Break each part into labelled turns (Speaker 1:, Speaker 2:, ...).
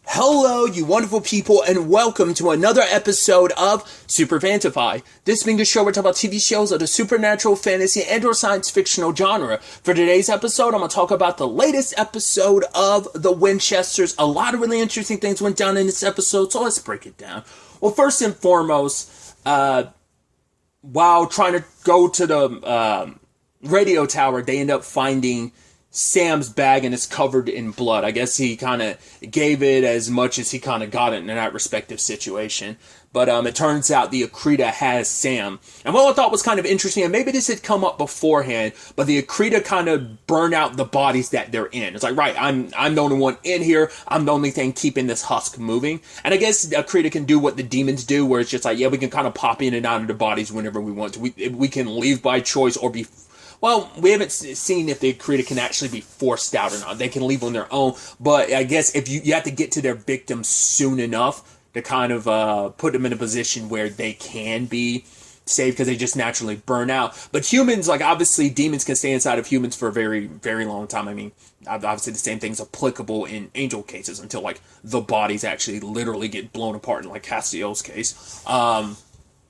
Speaker 1: Hello, you wonderful people, and welcome to another episode of Super-Fanta-Fi. This being a show where we talk about TV shows of the supernatural, fantasy, and or science fictional genre. For today's episode, I'm going to talk about the latest episode of the Winchesters. A lot of really interesting things went down in this episode, so let's break it down. Well, first and foremost, while trying to go to the radio tower, they end up finding Sam's bag and it's covered in blood. I guess he kind of gave it as much as he kind of got it in that respective situation. But it turns out the Akrita has Sam. And what I thought was kind of interesting, and maybe this had come up beforehand, but the Akrita kind of burn out the bodies that they're in. It's like, right, I'm the only one in here. I'm the only thing keeping this husk moving. And I guess the Akrita can do what the demons do, where it's just like, yeah, we can kind of pop in and out of the bodies whenever we want to. We can leave by choice or be... Well, we haven't seen if the Akrita can actually be forced out or not. They can leave on their own, but I guess if you have to get to their victims soon enough to kind of put them in a position where they can be saved because they just naturally burn out. But humans, like obviously demons can stay inside of humans for a very, very long time. I mean, obviously the same thing's applicable in angel cases until like the bodies actually literally get blown apart in like Castiel's case.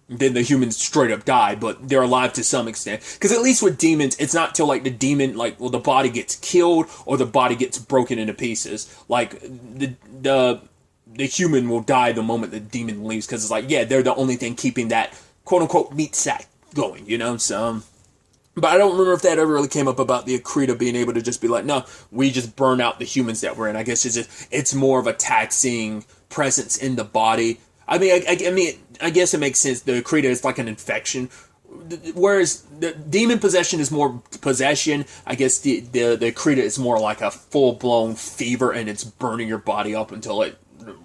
Speaker 1: Then the humans straight up die, but they're alive to some extent. Because at least with demons, it's not till like the demon, like, well, the body gets killed or the body gets broken into pieces. Like the human will die the moment the demon leaves, because it's like, yeah, they're the only thing keeping that quote unquote meat sack going, you know. So, but I don't remember if that ever really came up about the Akrita being able to just be like, no, we just burn out the humans that we're in. I guess it's more of a taxing presence in the body. I mean, I guess it makes sense. The Akrita is like an infection, whereas the demon possession is more possession. I guess the Akrita is more like a full blown fever, and it's burning your body up until it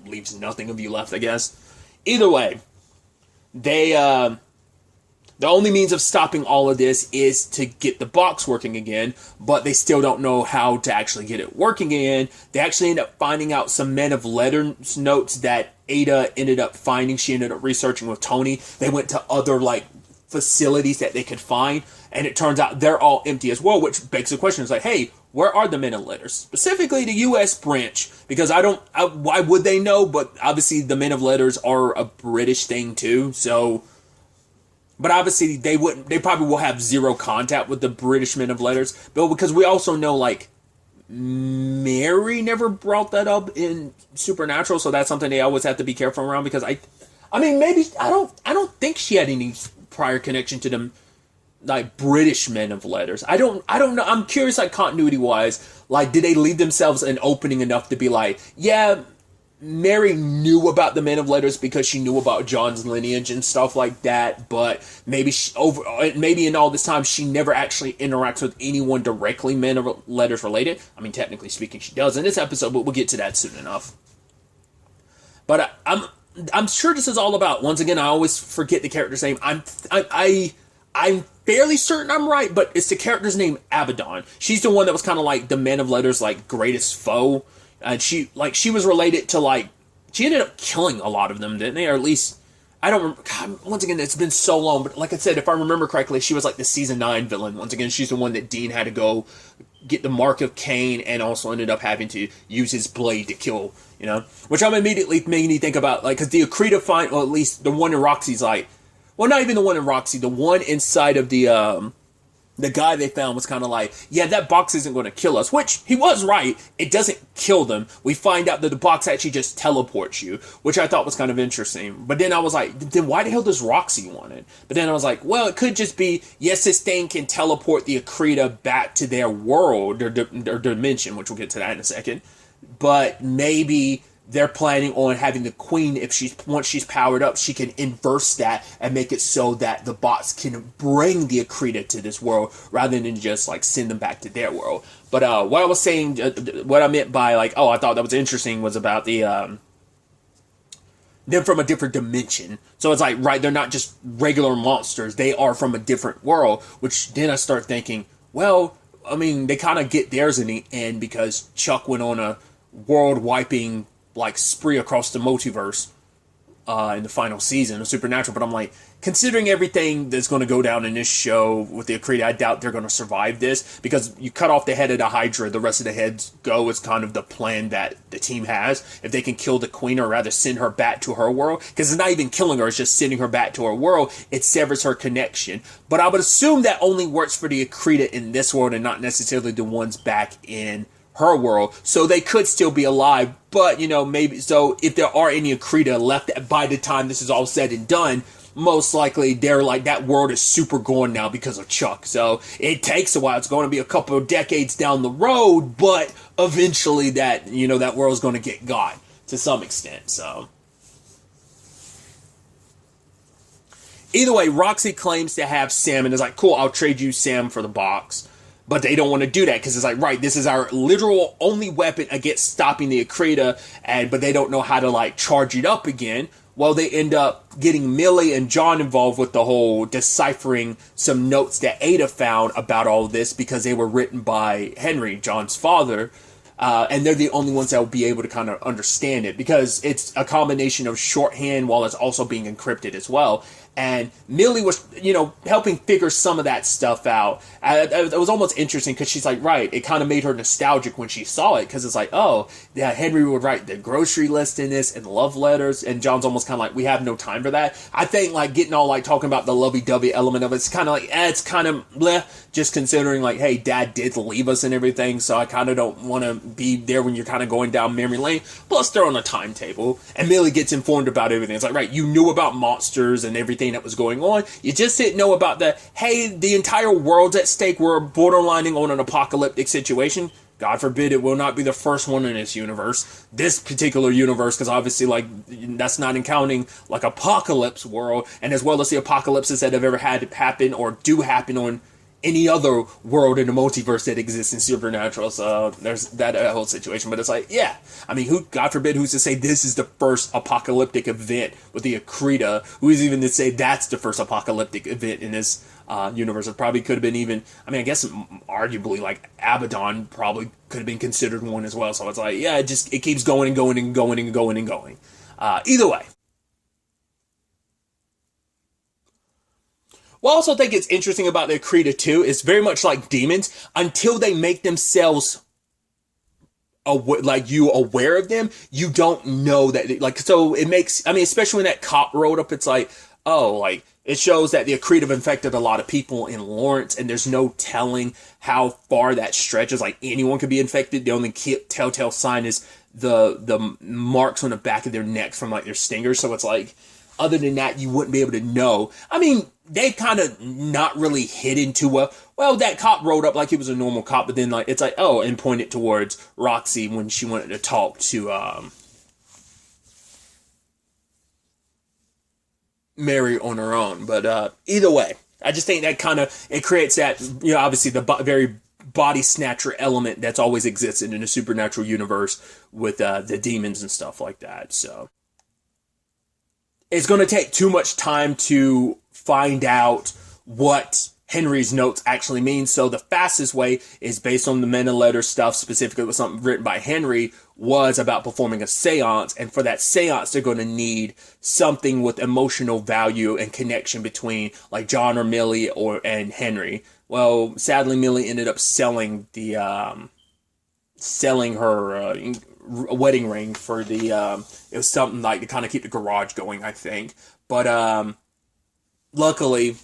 Speaker 1: leaves nothing of you left. I guess. Either way, they the only means of stopping all of this is to get the box working again, but they still don't know how to actually get it working again. They actually end up finding out some Men of Letters notes that Ada ended up finding. She ended up researching with Tony. They went to other like facilities that they could find, and it turns out they're all empty as well, which begs the question, is like, hey, where are the Men of Letters? Specifically the U.S. branch, because why would they know? But obviously the Men of Letters are a British thing too, so... But obviously they probably will have zero contact with the British Men of Letters. But because we also know, like, Mary never brought that up in Supernatural, so that's something they always have to be careful around, because I mean, maybe, I don't think she had any prior connection to them, like, British Men of Letters. I don't know. I'm curious, like, continuity-wise, like, did they leave themselves an opening enough to be like, yeah, Mary knew about the Men of Letters because she knew about John's lineage and stuff like that, but maybe maybe in all this time she never actually interacts with anyone directly Men of Letters related. I mean, technically speaking, she does in this episode, but we'll get to that soon enough. But I'm sure this is all about, once again, I always forget the character's name. I'm fairly certain I'm right, but it's the character's name, Abaddon. She's the one that was kind of like the Men of Letters' like greatest foe. And she was related to, like, she ended up killing a lot of them, didn't they? Or at least, I don't remember. God, once again, it's been so long, but like I said, if I remember correctly, she was like the season 9 villain. Once again, she's the one that Dean had to go get the Mark of Cain, and also ended up having to use his blade to kill, you know? Which I'm immediately making me think about, like, because the Akrita find, or at least the one in Roxy's like, well, not even the one in Roxy, the one inside of the guy they found was kind of like, yeah, that box isn't going to kill us, which he was right. It doesn't kill them. We find out that the box actually just teleports you, which I thought was kind of interesting. But then I was like, then why the hell does Roxy want it? But then I was like, well, it could just be, yes, this thing can teleport the Akrita back to their world, or dimension, which we'll get to that in a second. But maybe they're planning on having the queen, once she's powered up, she can inverse that and make it so that the bots can bring the Akrita to this world rather than just like send them back to their world. But what I was saying, what I meant by like, oh, I thought that was interesting, was about the them from a different dimension. So it's like, right, they're not just regular monsters; they are from a different world. Which then I start thinking, well, I mean, they kind of get theirs in the end because Chuck went on a world-wiping like spree across the multiverse. in the final season of Supernatural. But I'm like, considering everything that's going to go down in this show with the Akrita, I doubt they're going to survive this, because you cut off the head of the Hydra, the rest of the heads go. Is kind of the plan that the team has. If they can kill the Queen, or rather send her back to her world, because it's not even killing her, it's just sending her back to her world, it severs her connection. But I would assume that only works for the Akrita in this world and not necessarily the ones back in her world, so they could still be alive. But maybe, so if there are any Akrita left by the time this is all said and done, most likely they're like, that world is super gone now because of Chuck. So it takes a while. It's going to be a couple of decades down the road, but eventually that that world's going to get got to some extent. So either way, Roxy claims to have Sam and is like, cool, I'll trade you Sam for the box. But they don't want to do that, because it's like, right, this is our literal only weapon against stopping the Akrita, but they don't know how to like charge it up again. Well, they end up getting Millie and John involved with the whole deciphering some notes that Ada found about all of this, because they were written by Henry, John's father. And they're the only ones that will be able to kind of understand it, because it's a combination of shorthand while it's also being encrypted as well. And Millie was, helping figure some of that stuff out. It was almost interesting, because she's like, right, it kind of made her nostalgic when she saw it, because it's like, oh, yeah, Henry would write the grocery list in this and love letters, and John's almost kind of like, we have no time for that. I think, like, getting all, like, talking about the lovey-dovey element of it's kind of like, it's kind of bleh, just considering, like, hey, Dad did leave us and everything, so I kind of don't want to be there when you're kind of going down memory lane. Plus, they're on a timetable, and Millie gets informed about everything. It's like, right, you knew about monsters and everything that was going on. You just didn't know about the entire world's at stake. We're borderlining on an apocalyptic situation. God forbid it will not be the first one in this universe. This particular universe, because obviously, like, that's not counting, like, apocalypse world, and as well as the apocalypses that have ever had happen or do happen on any other world in the multiverse that exists in Supernatural. So there's that whole situation. But it's like, yeah, I mean, God forbid who's to say this is the first apocalyptic event with the Akrita? Who's even to say that's the first apocalyptic event in this universe? It probably could have been even, I mean, I guess arguably, like, Abaddon probably could have been considered one as well. So it's like, yeah, it keeps going and going and going and going and going. Either way. What I also think it's interesting about the Akrita too is very much like demons, until they make themselves you aware of them, you don't know that, like, so it makes, I mean, especially when that cop wrote up, it's like, oh, like, it shows that the Akrita have infected a lot of people in Lawrence, and there's no telling how far that stretches. Like, anyone could be infected. The only telltale sign is the marks on the back of their neck from, like, their stingers. So it's like, other than that, you wouldn't be able to know. I mean, they kind of not really hit into that cop rolled up like he was a normal cop, but then, like, it's like, oh, and pointed towards Roxy when she wanted to talk to Mary on her own. But either way, I just think that kind of, it creates that, obviously the very body snatcher element that's always existed in the Supernatural universe with the demons and stuff like that. So it's going to take too much time to find out what Henry's notes actually mean. So the fastest way is based on the Men and Letters stuff, specifically with something written by Henry, was about performing a seance. And for that seance, they're going to need something with emotional value and connection between, like, John or Millie and Henry. Well, sadly, Millie ended up selling her wedding ring for the it was something like to kind of keep the garage going, I think. But luckily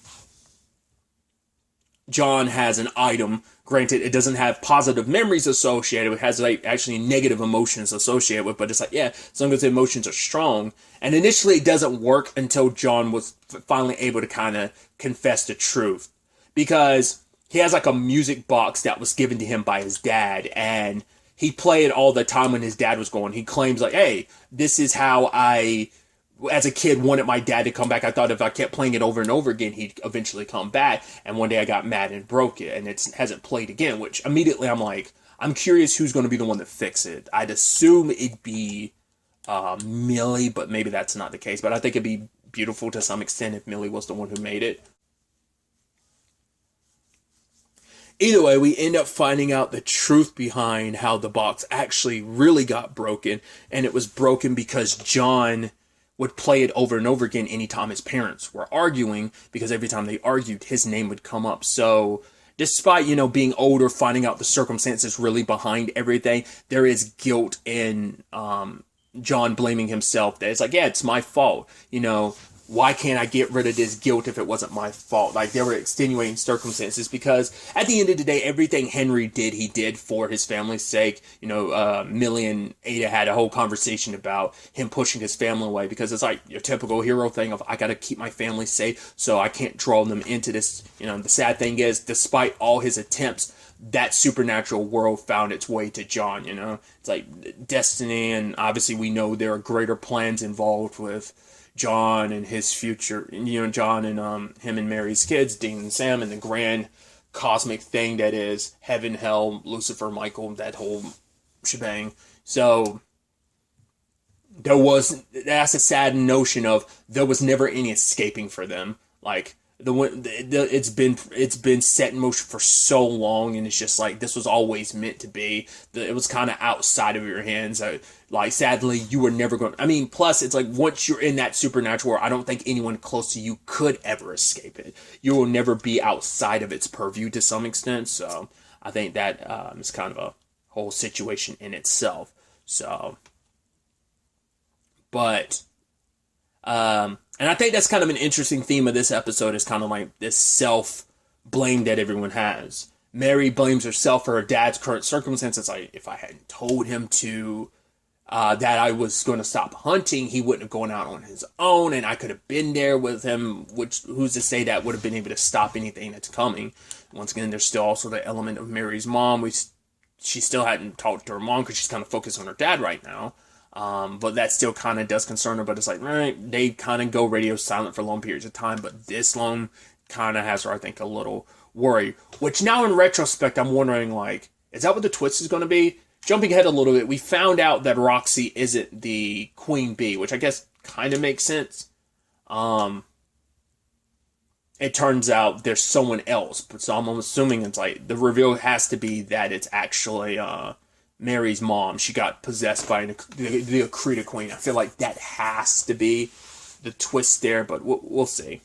Speaker 1: John has an item. Granted, it doesn't have positive memories associated with it, has, like, actually negative emotions associated with it, but it's like, yeah, as long as the emotions are strong. And initially it doesn't work until John was finally able to kind of confess the truth, because he has, like, a music box that was given to him by his dad, and he played all the time when his dad was gone. He claims, like, hey, this is how I, as a kid, wanted my dad to come back. I thought if I kept playing it over and over again, he'd eventually come back. And one day I got mad and broke it, and it hasn't played again, which immediately I'm like, I'm curious who's going to be the one to fix it. I'd assume it'd be Millie, but maybe that's not the case. But I think it'd be beautiful to some extent if Millie was the one who made it. Either way, we end up finding out the truth behind how the box actually really got broken, and it was broken because John would play it over and over again anytime his parents were arguing, because every time they argued, his name would come up. So despite, being older, finding out the circumstances really behind everything, there is guilt in John blaming himself. That it's like, yeah, it's my fault. Why can't I get rid of this guilt if it wasn't my fault? Like, there were extenuating circumstances, because at the end of the day, everything Henry did, he did for his family's sake. Millie and Ada had a whole conversation about him pushing his family away, because it's like your typical hero thing of, I gotta keep my family safe, so I can't draw them into this. The sad thing is, despite all his attempts, that supernatural world found its way to John. It's like destiny, and obviously we know there are greater plans involved with John and his future, John and him and Mary's kids, Dean and Sam, and the grand cosmic thing that is heaven, hell, Lucifer, Michael, that whole shebang. So that's a sad notion of, there was never any escaping for them. Like, it's been set in motion for so long, and it's just like, this was always meant to be. It was kind of outside of your hands. Like, sadly, you were never going. I mean, plus it's like, once you're in that supernatural world, I don't think anyone close to you could ever escape it. You will never be outside of its purview to some extent. So I think that is kind of a whole situation in itself. So, but and I think that's kind of an interesting theme of this episode, is kind of like this self-blame that everyone has. Mary blames herself for her dad's current circumstances. Like, if I hadn't told him that I was going to stop hunting, he wouldn't have gone out on his own, and I could have been there with him, which, who's to say that would have been able to stop anything that's coming. Once again, there's still also the element of Mary's mom. She still hadn't talked to her mom, because she's kind of focused on her dad right now. But that still kind of does concern her. But it's like, right, they kind of go radio silent for long periods of time, but this long kind of has her, I think, a little worried. Which now in retrospect, I'm wondering, like, is that what the twist is going to be? Jumping ahead a little bit, we found out that Roxy isn't the queen bee, which I guess kind of makes sense. It turns out there's someone else, but so I'm assuming it's like, the reveal has to be that it's actually Mary's mom. She got possessed by the Akrita Queen. I feel like that has to be the twist there, but we'll see.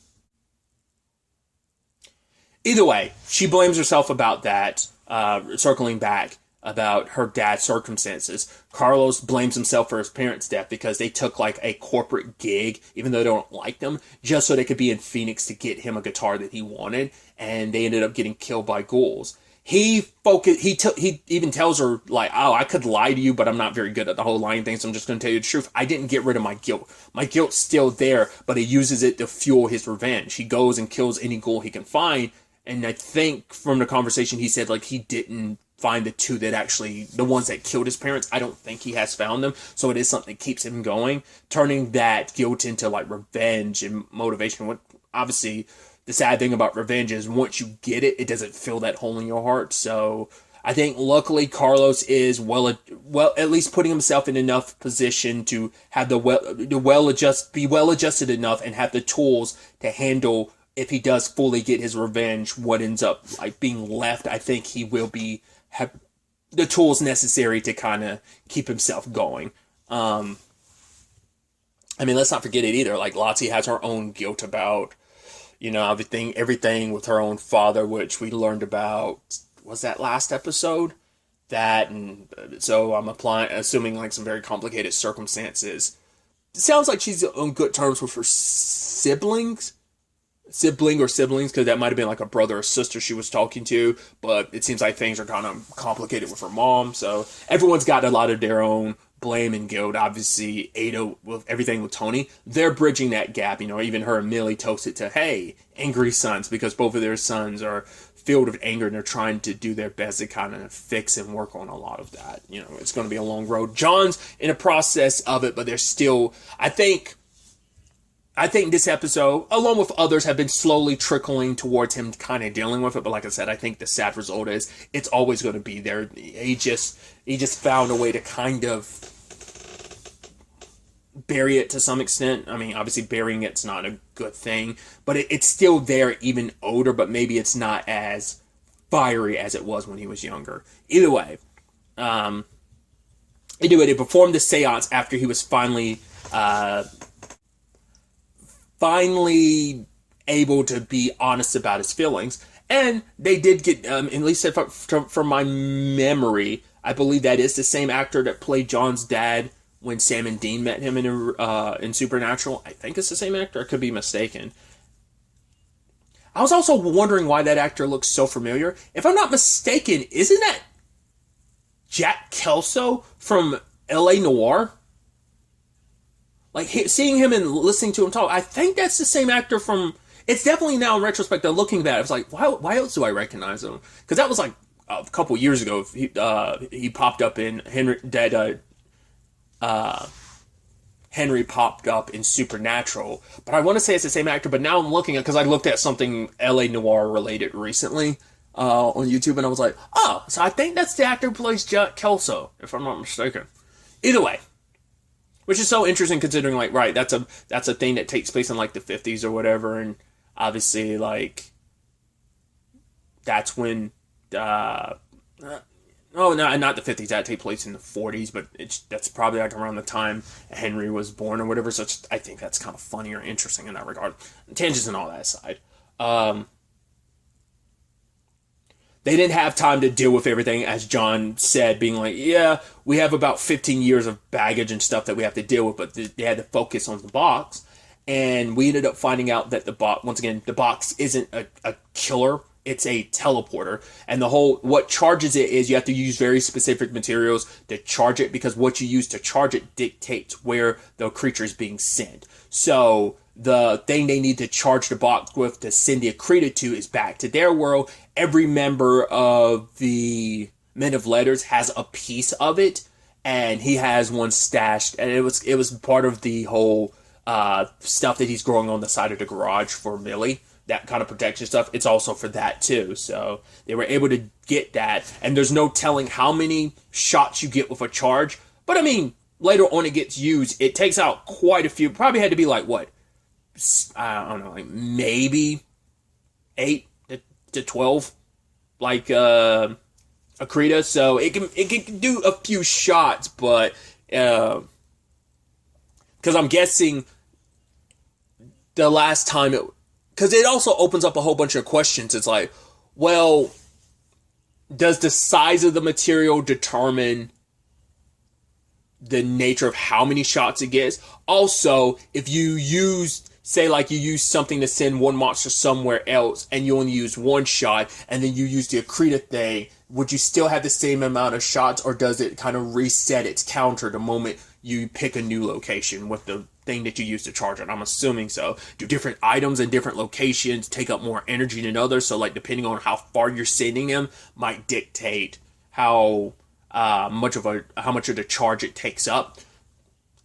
Speaker 1: Either way, she blames herself about that, circling back, about her dad's circumstances. Carlos blames himself for his parents' death, because they took like a corporate gig, even though they don't like them, just so they could be in Phoenix to get him a guitar that he wanted, and they ended up getting killed by ghouls. He even tells her, like, oh, I could lie to you, but I'm not very good at the whole lying thing, so I'm just going to tell you the truth. I didn't get rid of my guilt. My guilt's still there, but he uses it to fuel his revenge. He goes and kills any ghoul he can find, and I think from the conversation he said, like, he didn't find the ones that killed his parents. I don't think he has found them, so it is something that keeps him going, turning that guilt into, like, revenge and motivation. Obviously, the sad thing about revenge is, once you get it, it doesn't fill that hole in your heart. So I think luckily Carlos is well at least putting himself in enough position to have be well adjusted enough, and have the tools to handle, if he does fully get his revenge, what ends up like being left. I think he will have the tools necessary to kind of keep himself going. I mean, let's not forget it either. Like, Lottie has her own guilt about, everything with her own father, which we learned about, was that last episode? That, and so I'm assuming like some very complicated circumstances. It sounds like she's on good terms with her siblings, because that might have been like a brother or sister she was talking to, but it seems like things are kind of complicated with her mom, so everyone's got a lot of their own blame and guilt. Obviously, Ada, with everything with Tony, they're bridging that gap. Even her and Millie toast it to, hey, angry sons, because both of their sons are filled with anger, and they're trying to do their best to kind of fix and work on a lot of that. It's going to be a long road. John's in a process of it, but there's still, I think this episode, along with others, have been slowly trickling towards him kind of dealing with it. But like I said, I think the sad result is it's always going to be there. He just found a way to kind of bury it to some extent. I mean, obviously burying it's not a good thing, but it's still there, even older, but maybe it's not as fiery as it was when he was younger. Either way, they performed the seance after he was finally finally able to be honest about his feelings. And they did get, at least from my memory, I believe that is the same actor that played John's dad when Sam and Dean met him in Supernatural. I think it's the same actor. I could be mistaken. I was also wondering why that actor looks so familiar. If I'm not mistaken, isn't that Jack Kelso from L.A. Noire? Like, seeing him and listening to him talk, I think that's the same actor from... It's definitely now, in retrospect, looking back, I was like, why else do I recognize him? Because that was like a couple years ago. He popped up in Henry popped up in Supernatural, but I want to say it's the same actor. But now I'm looking at, because I looked at something L.A. Noire related recently on YouTube, and I was like, oh, so I think that's the actor who plays Jack Kelso, if I'm not mistaken. Either way, which is so interesting considering, like, right, that's a thing that takes place in like the 50s or whatever, and obviously, like, that's when oh, no, not the 50s. That take place in the 40s, but that's probably like around the time Henry was born or whatever. So I think that's kind of funny or interesting in that regard. Tangents and all that aside. They didn't have time to deal with everything, as John said, being like, yeah, we have about 15 years of baggage and stuff that we have to deal with, but they had to focus on the box. And we ended up finding out that the box, once again, the box isn't a killer. It's a teleporter, and what charges it is you have to use very specific materials to charge it, because what you use to charge it dictates where the creature is being sent. So the thing they need to charge the box with to send the Akrita to is back to their world. Every member of the Men of Letters has a piece of it, and he has one stashed, and it was part of the whole stuff that he's growing on the side of the garage for Millie. That kind of protection stuff, it's also for that too. So they were able to get that, and there's no telling how many shots you get with a charge. But I mean, later on it gets used. It takes out quite a few. Probably had to be like, what? I don't know, like maybe 8 to 12, like Akrita. So it can do a few shots, but because I'm guessing the last time because it also opens up a whole bunch of questions. It's like, well, does the size of the material determine the nature of how many shots it gets? Also, if you use, say, like you use something to send one monster somewhere else and you only use one shot, and then you use the Akrita thing, would you still have the same amount of shots, or does it kind of reset its counter the moment you pick a new location with the thing that you use to charge it? I'm assuming so. Do different items in different locations take up more energy than others? So, like, depending on how far you're sending them might dictate how much of the charge it takes up.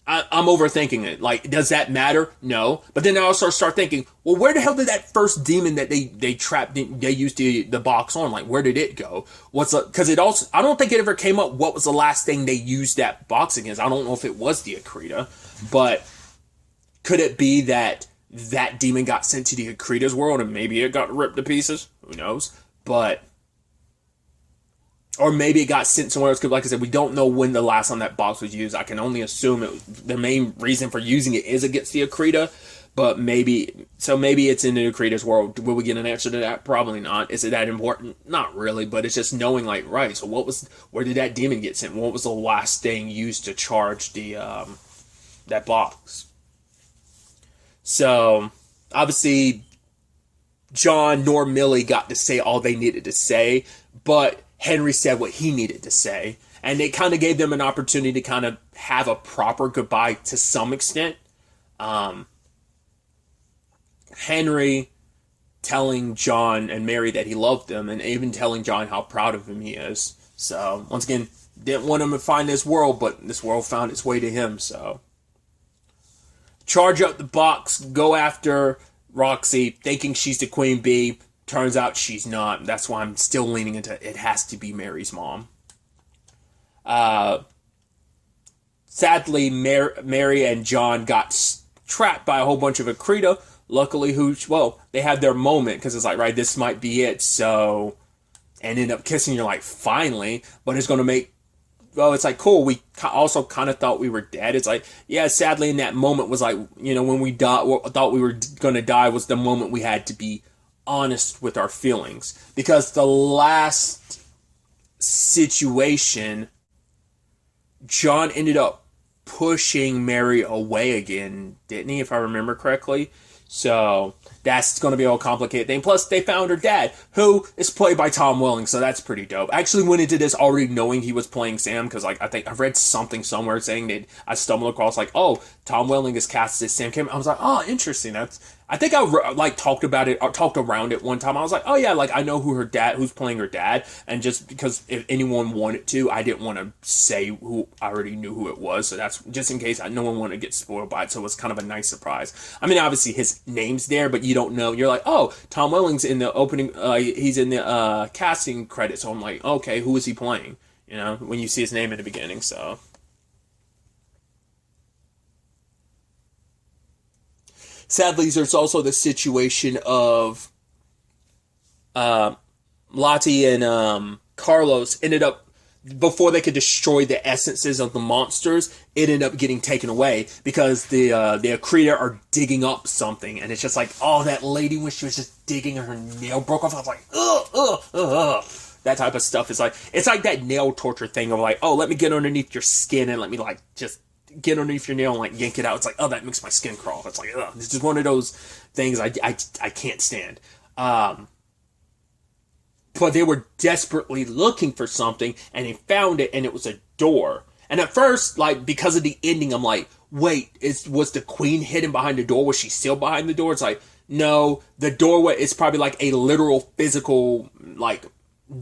Speaker 1: I'm overthinking it. Like, does that matter? No. But then I also start thinking, well, where the hell did that first demon that they trapped, they used the box on, like, where did it go? Because it also, I don't think it ever came up what was the last thing they used that box against. I don't know if it was the Akrita, but could it be that demon got sent to the Akrita's world and maybe it got ripped to pieces? Who knows? Or maybe it got sent somewhere else, because, like I said, we don't know when the last time that box was used. I can only assume the main reason for using it is against the Akrita, but maybe it's in the Akrita's world. Will we get an answer to that? Probably not. Is it that important? Not really, but it's just knowing, like, right, so where did that demon get sent? What was the last thing used to charge that box? So, obviously, John nor Millie got to say all they needed to say, but Henry said what he needed to say, and it kind of gave them an opportunity to kind of have a proper goodbye to some extent. Henry telling John and Mary that he loved them, and even telling John how proud of him he is. So, once again, didn't want him to find this world, but this world found its way to him, so. Charge up the box, go after Roxy, thinking she's the queen bee. Turns out she's not. That's why I'm still leaning into it has to be Mary's mom. Sadly, Mary and John got trapped by a whole bunch of Akrita. Luckily, they had their moment, because it's like, right, this might be it. So, and end up kissing. You're like, finally, but it's going to make well, it's like, cool, we also kind of thought we were dead. It's like, yeah, sadly in that moment was like, when we thought we were going to die was the moment we had to be honest with our feelings. Because the last situation, John ended up pushing Mary away again, didn't he, if I remember correctly? So that's going to be a complicated thing. Plus, they found her dad, who is played by Tom Welling, so that's pretty dope. I actually went into this already knowing he was playing Sam, because I think I've read something somewhere saying that I stumbled across Tom Welling is cast as Sam Cameron. I was like, oh, interesting. I think I talked about it, or talked around it one time. I was like, oh yeah, I know who's playing her dad, and just because if anyone wanted to, I didn't want to say who. I already knew who it was, so that's just in case no one wanted to get spoiled by it. So it was kind of a nice surprise. I mean, obviously his name's there, but you don't know. You're like, oh, Tom Welling's in the opening. He's in the casting credits. So I'm like, okay, who is he playing? When you see his name at the beginning. So. Sadly, there's also the situation of Lottie and Carlos ended up, before they could destroy the essences of the monsters, it ended up getting taken away because the Accreta are digging up something, and it's just like, oh, that lady when she was just digging and her nail broke off, I was like, ugh. That type of stuff is like, it's like that nail torture thing of like, oh, let me get underneath your skin and let me just get underneath your nail and yank it out. It's like, oh, that makes my skin crawl. It's like, ugh. It's just one of those things I can't stand. But they were desperately looking for something, and they found it, and it was a door. And at first, because of the ending, I'm like, wait, was the queen hidden behind the door? Was she still behind the door? It's like, no, the doorway is probably like a literal physical,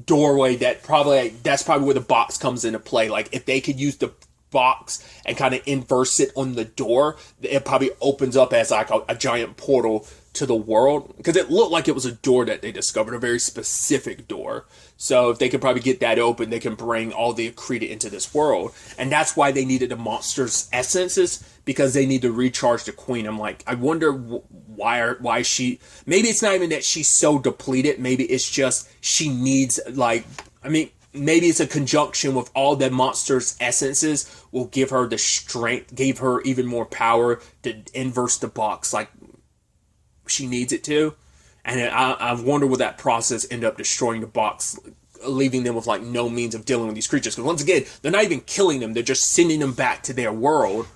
Speaker 1: doorway that's probably where the box comes into play. If they could use the box and kind of inverse it on the door, it probably opens up as a giant portal to the world, because it looked like it was a door that they discovered, a very specific door. So if they could probably get that open, they can bring all the Accreta into this world. And that's why they needed the monster's essences, because they need to recharge the queen. I'm like, I wonder why she, maybe it's not even that she's so depleted, maybe it's just she needs maybe it's a conjunction with all the monster's essences will give her the strength, gave her even more power to inverse the box like she needs it to. And I wonder will that process end up destroying the box, leaving them with no means of dealing with these creatures. Because once again, they're not even killing them, they're just sending them back to their world.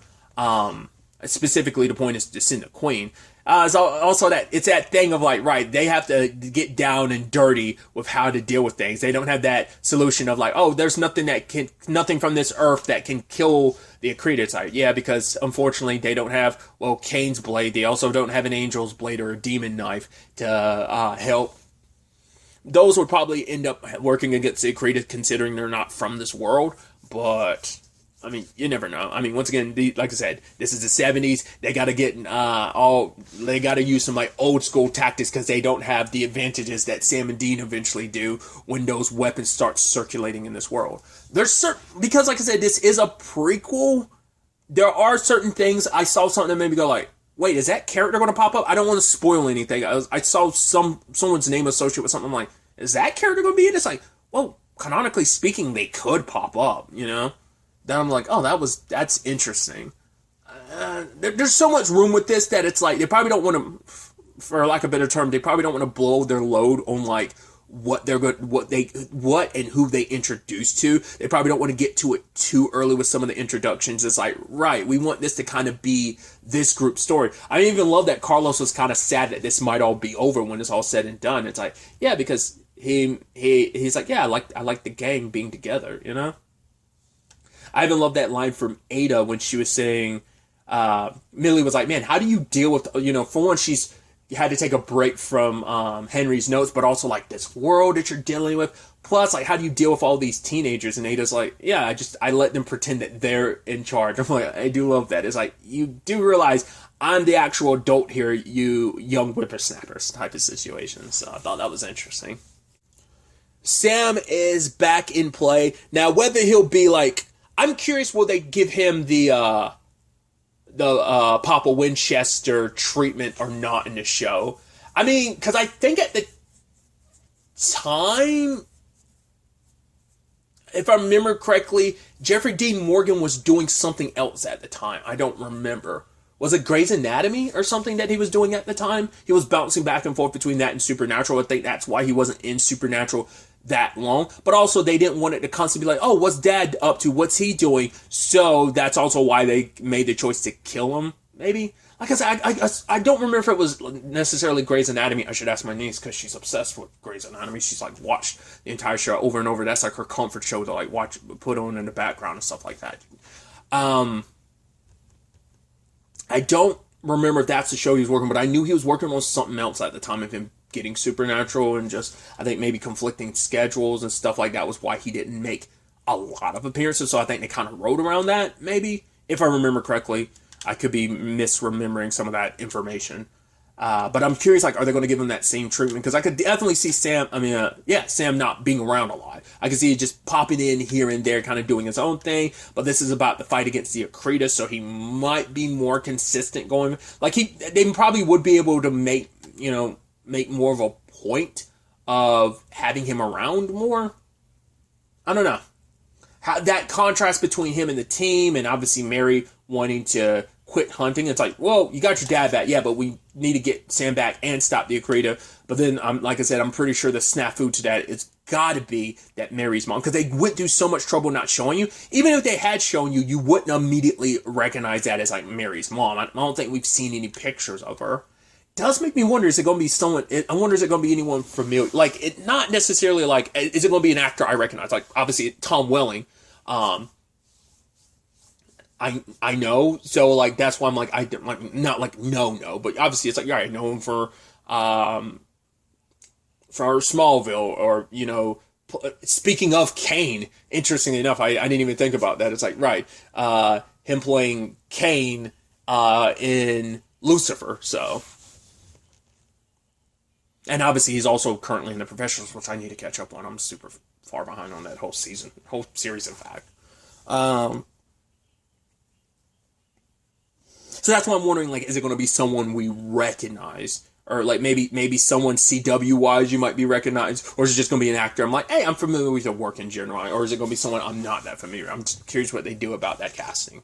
Speaker 1: Specifically, the point is to send the queen. So also that it's that thing of right, they have to get down and dirty with how to deal with things. They don't have that solution of oh, there's nothing from this earth that can kill the Accreta. It's yeah, because unfortunately they don't have Cain's blade. They also don't have an angel's blade or a demon knife to help. Those would probably end up working against the Accreta, considering they're not from this world. But you never know. Once again, like I said, this is the 70s. They got to they got to use some old school tactics because they don't have the advantages that Sam and Dean eventually do when those weapons start circulating in this world. Because like I said, this is a prequel. There are certain things. I saw something that made me go wait, is that character going to pop up? I don't want to spoil anything. I saw someone's name associated with something. I'm like, is that character going to be in? It's well, canonically speaking, they could pop up, Then I'm like, oh, that's interesting. There's so much room with this that it's they probably don't want to, for lack of a better term, they probably don't want to blow their load on what and who they introduce to. They probably don't want to get to it too early with some of the introductions. It's right, we want this to kind of be this group story. I even love that Carlos was kind of sad that this might all be over when it's all said and done. It's yeah, because he's yeah, I like the gang being together, I even love that line from Ada when she was saying, Millie was man, how do you deal with, for one, she's had to take a break from Henry's notes, but also this world that you're dealing with. Plus, how do you deal with all these teenagers? And Ada's yeah, I let them pretend that they're in charge. I'm I do love that. It's you do realize I'm the actual adult here, you young whippersnappers type of situation. So I thought that was interesting. Sam is back in play. Now, whether he'll be I'm curious, will they give him the Papa Winchester treatment or not in the show? Because I think at the time, if I remember correctly, Jeffrey Dean Morgan was doing something else at the time. I don't remember. Was it Grey's Anatomy or something that he was doing at the time? He was bouncing back and forth between that and Supernatural. I think that's why he wasn't in Supernatural that long. But also, they didn't want it to constantly be like, oh, what's Dad up to? What's he doing? So that's also why they made the choice to kill him, maybe? Like I said, I don't remember if it was necessarily Grey's Anatomy. I should ask my niece because she's obsessed with Grey's Anatomy. She's like watched the entire show over and over. That's like her comfort show to like watch, put on in the background and stuff like that. I don't remember if that's the show he was working, but I knew he was working on something else at the time of him getting Supernatural, and just, I think maybe conflicting schedules and stuff like that was why he didn't make a lot of appearances. So I think they kind of wrote around that, maybe, if I remember correctly. I could be misremembering some of that information. But I'm curious, like, are they going to give him that same treatment? Because I could definitely see Sam not being around a lot. I could see it just popping in here and there, kind of doing his own thing. But this is about the fight against the Akrita, so he might be more consistent going. Like, they probably would be able to make more of a point of having him around more. I don't know. How that contrast between him and the team, and obviously Mary wanting to quit hunting. It's like, well, you got your dad back, yeah, but we need to get Sam back and stop the Akrita. But then, like I said, I'm pretty sure the snafu to that is got to be that Mary's mom, because they went through so much trouble not showing you. Even if they had shown you, you wouldn't immediately recognize that as like Mary's mom. I don't think we've seen any pictures of her. It does make me wonder, is it going to be someone, I wonder, is it going to be anyone familiar? Like, it not necessarily like, is it going to be an actor I recognize? Like, obviously, Tom Welling. I know, so like that's why I'm like, I don't like, not like no, but obviously it's like, yeah, I know him for Smallville, or speaking of Kane, interestingly enough, I didn't even think about that. It's like, right, him playing Kane in Lucifer, so. And obviously he's also currently in The Professionals, which I need to catch up on. I'm super far behind on that whole series, in fact. So that's why I'm wondering, like, is it going to be someone we recognize? Or, like, maybe someone CW-wise you might be recognized? Or is it just going to be an actor? I'm like, hey, I'm familiar with their work in general. Or is it going to be someone I'm not that familiar? I'm just curious what they do about that casting.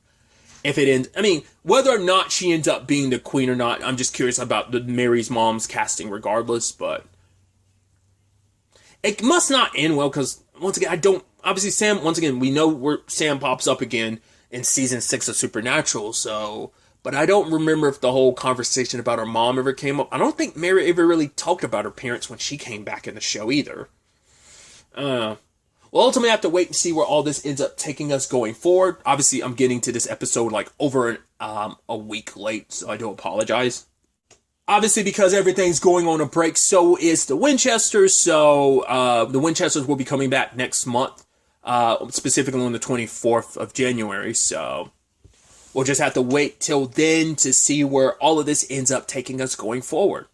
Speaker 1: If it ends... I mean, whether or not she ends up being the queen or not, I'm just curious about the Mary's mom's casting regardless, but... It must not end well, because, once again, I don't... Obviously, Sam, once again, we know where Sam pops up again in Season 6 of Supernatural, so... But I don't remember if the whole conversation about her mom ever came up. I don't think Mary ever really talked about her parents when she came back in the show either. Well, ultimately, I have to wait and see where all this ends up taking us going forward. Obviously, I'm getting to this episode like over a week late, so I do apologize. Obviously, because everything's going on a break, so is the Winchesters. So the Winchesters will be coming back next month, specifically on the 24th of January, so... We'll just have to wait till then to see where all of this ends up taking us going forward.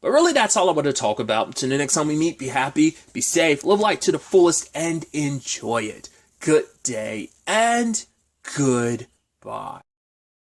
Speaker 1: But really, that's all I want to talk about. Until the next time we meet, be happy, be safe, live life to the fullest, and enjoy it. Good day, and goodbye.